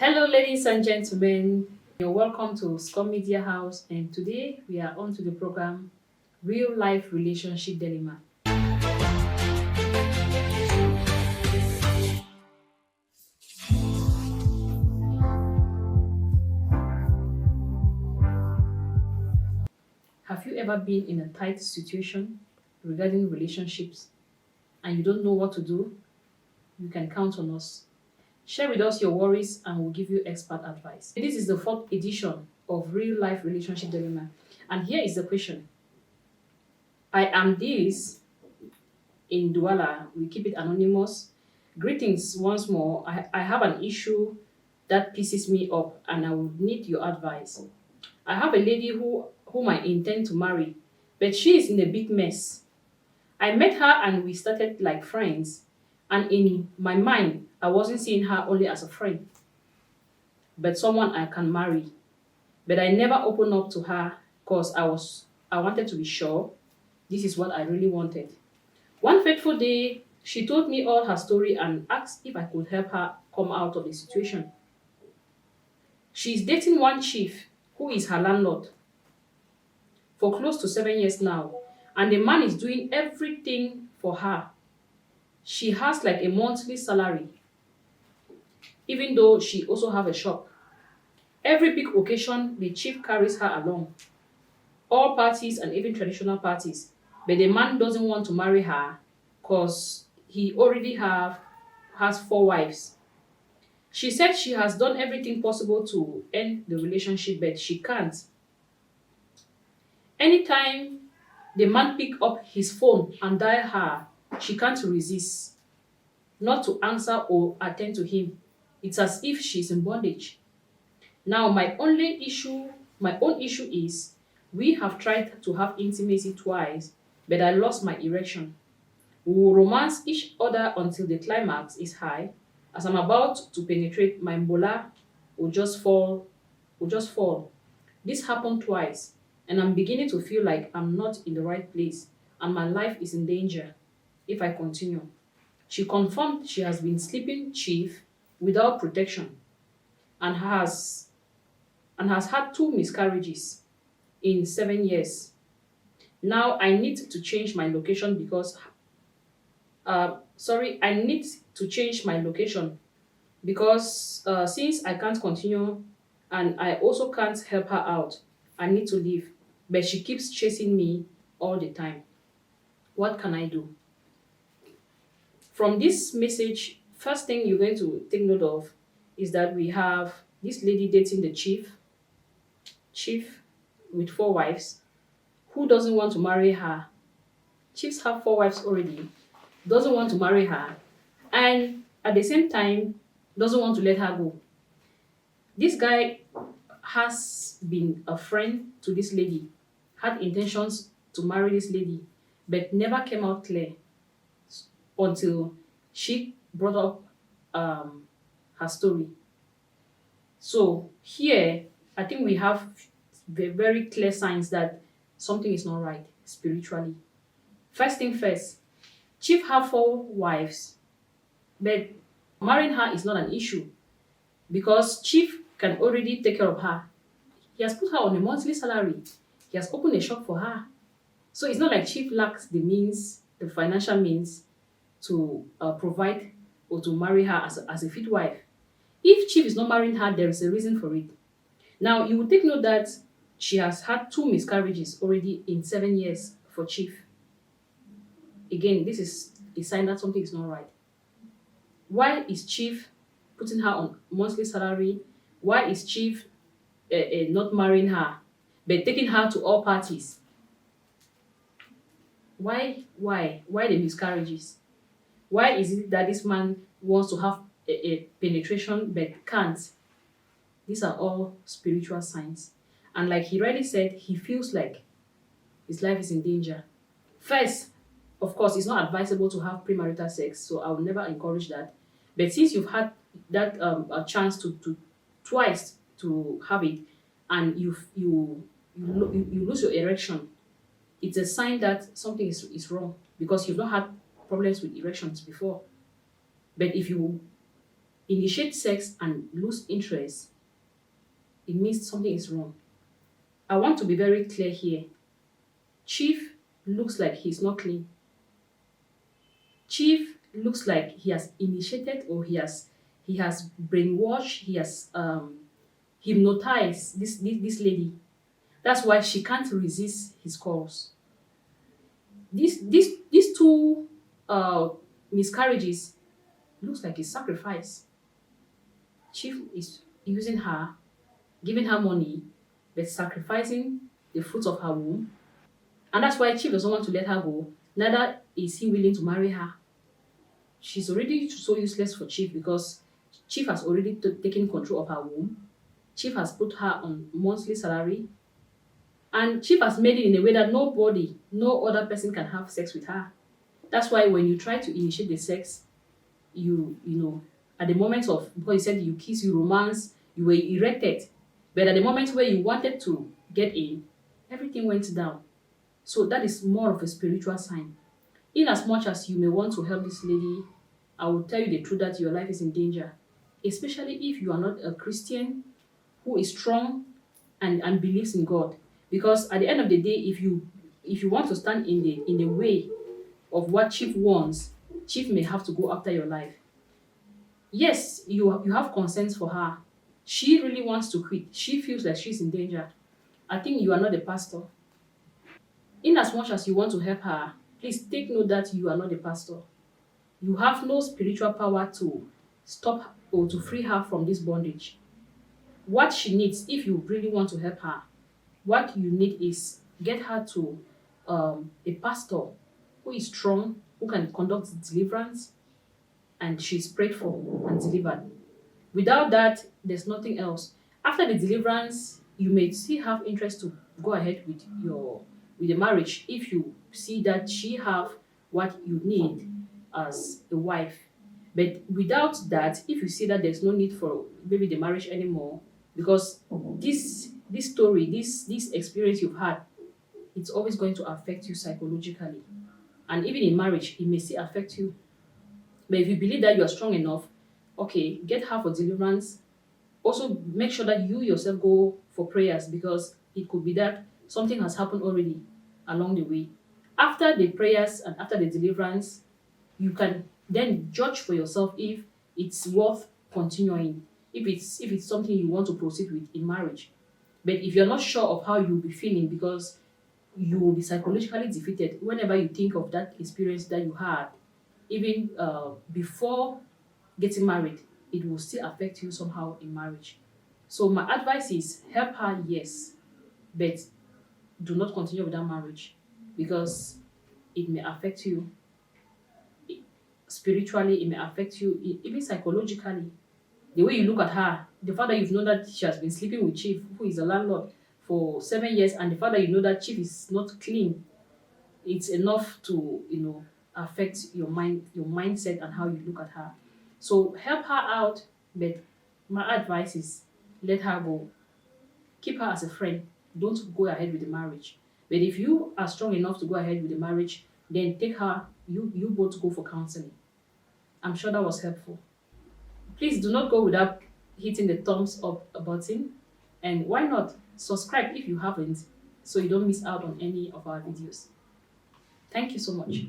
Hello, ladies and gentlemen. You're welcome to Scum Media House, and today we are on to the program Real Life Relationship Dilemma. Have you ever been in a tight situation regarding relationships and you don't know what to do? You can count on us. Share with us your worries and we'll give you expert advice. This is the fourth edition of Real Life Relationship Dilemma. And here is the question. I am this in Douala. We keep it anonymous. Greetings once more. I have an issue that pisses me up and I would need your advice. I have a lady whom I intend to marry, but she is in a big mess. I met her and we started like friends, and in my mind, I wasn't seeing her only as a friend, but someone I can marry. But I never opened up to her because I wanted to be sure this is what I really wanted. One fateful day, she told me all her story and asked if I could help her come out of the situation. She is dating one chief who is her landlord for close to 7 years now, and the man is doing everything for her. She has like a monthly salary, even though she also have a shop. Every big occasion, the chief carries her along, all parties and even traditional parties. But the man doesn't want to marry her because he already has four wives. She said she has done everything possible to end the relationship, but she can't. Anytime the man pick up his phone and dial her, she can't resist not to answer or attend to him. It's as if she's in bondage. Now my own issue is we have tried to have intimacy twice, but I lost my erection. We will romance each other until the climax is high. As I'm about to penetrate, my molar will just fall, will just fall. This happened twice, and I'm beginning to feel like I'm not in the right place and my life is in danger if I continue. She confirmed she has been sleeping chief without protection and has had two miscarriages in 7 years. Now I need to change my location because I need to change my location because since I can't continue and I also can't help her out, I need to leave. But she keeps chasing me all the time. What can I do? From this message, first thing you're going to take note of is that we have this lady dating the chief with four wives, who doesn't want to marry her. Chiefs have four wives already, doesn't want to marry her, and at the same time, doesn't want to let her go. This guy has been a friend to this lady, had intentions to marry this lady, but never came out clear until she brought up her story. So here, I think we have very clear signs that something is not right spiritually. First thing first, Chief have four wives, but marrying her is not an issue because Chief can already take care of her. He has put her on a monthly salary. He has opened a shop for her. So it's not like Chief lacks the means, the financial means to provide or to marry her as a fit wife. If Chief is not marrying her, there is a reason for it. Now, you will take note that she has had two miscarriages already in 7 years for Chief. Again, this is a sign that something is not right. Why is Chief putting her on monthly salary? Why is Chief not marrying her but taking her to all parties? Why the miscarriages? Why is it that this man wants to have a penetration but can't? These are all spiritual signs. And like he already said, he feels like his life is in danger. First, of course, it's not advisable to have premarital sex, so I will never encourage that. But since you've had that a chance to twice to have it, and you lose your erection, it's a sign that something is wrong because you've not had problems with erections before. But initiate sex and lose interest, it means something is wrong. I want to be very clear here. Chief looks like he's not clean. Chief looks like he has initiated, or he has brainwashed, he has hypnotized this lady. That's why she can't resist his calls. These two uh miscarriages looks like a sacrifice. Chief is using her, giving her money, but sacrificing the fruits of her womb. And that's why Chief doesn't want to let her go. Neither is he willing to marry her. She's already so useless for Chief because Chief has already taken control of her womb. Chief has put her on monthly salary. And Chief has made it in a way that nobody, no other person can have sex with her. That's why when you try to initiate the sex, you know, at the moment of, because you said you kiss, you romance, you were erected. But at the moment where you wanted to get in, everything went down. So that is more of a spiritual sign. In as much as you may want to help this lady, I will tell you the truth that your life is in danger. Especially if you are not a Christian who is strong and believes in God. Because at the end of the day, if you want to stand in the way of what Chief wants, Chief may have to go after your life. Yes, you have concerns for her. She really wants to quit. She feels like she's in danger. I think you are not the pastor. In as much as you want to help her, please take note that you are not the pastor. You have no spiritual power to stop or to free her from this bondage. What she needs, if you really want to help her, what you need is get her to a pastor who is strong, who can conduct deliverance, and she's prayed for and delivered. Without that, there's nothing else. After the deliverance, you may still have interest to go ahead with the marriage if you see that she have what you need as a wife. But without that, if you see that there's no need for maybe the marriage anymore, because this story, this experience you've had, it's always going to affect you psychologically. And even in marriage, it may still affect you. But if you believe that you are strong enough, okay, get her for deliverance. Also, make sure that you yourself go for prayers because it could be that something has happened already along the way. After the prayers and after the deliverance, you can then judge for yourself if it's worth continuing, if it's something you want to proceed with in marriage. But if you're not sure of how you'll be feeling because you will be psychologically defeated whenever you think of that experience that you had, even before getting married, it will still affect you somehow in marriage. So my advice is help her, yes, but do not continue with that marriage because it may affect you spiritually, it may affect you even psychologically. The way you look at her, the fact that you've known that she has been sleeping with Chief, who is a landlord, for 7 years, and the fact that you know that Chief is not clean, it's enough to affect your mind, your mindset, and how you look at her. So help her out, but my advice is let her go. Keep her as a friend. Don't go ahead with the marriage. But if you are strong enough to go ahead with the marriage, then take her. You both go for counseling. I'm sure that was helpful. Please do not go without hitting the thumbs up button, and why not subscribe if you haven't, so you don't miss out on any of our videos. Thank you so much.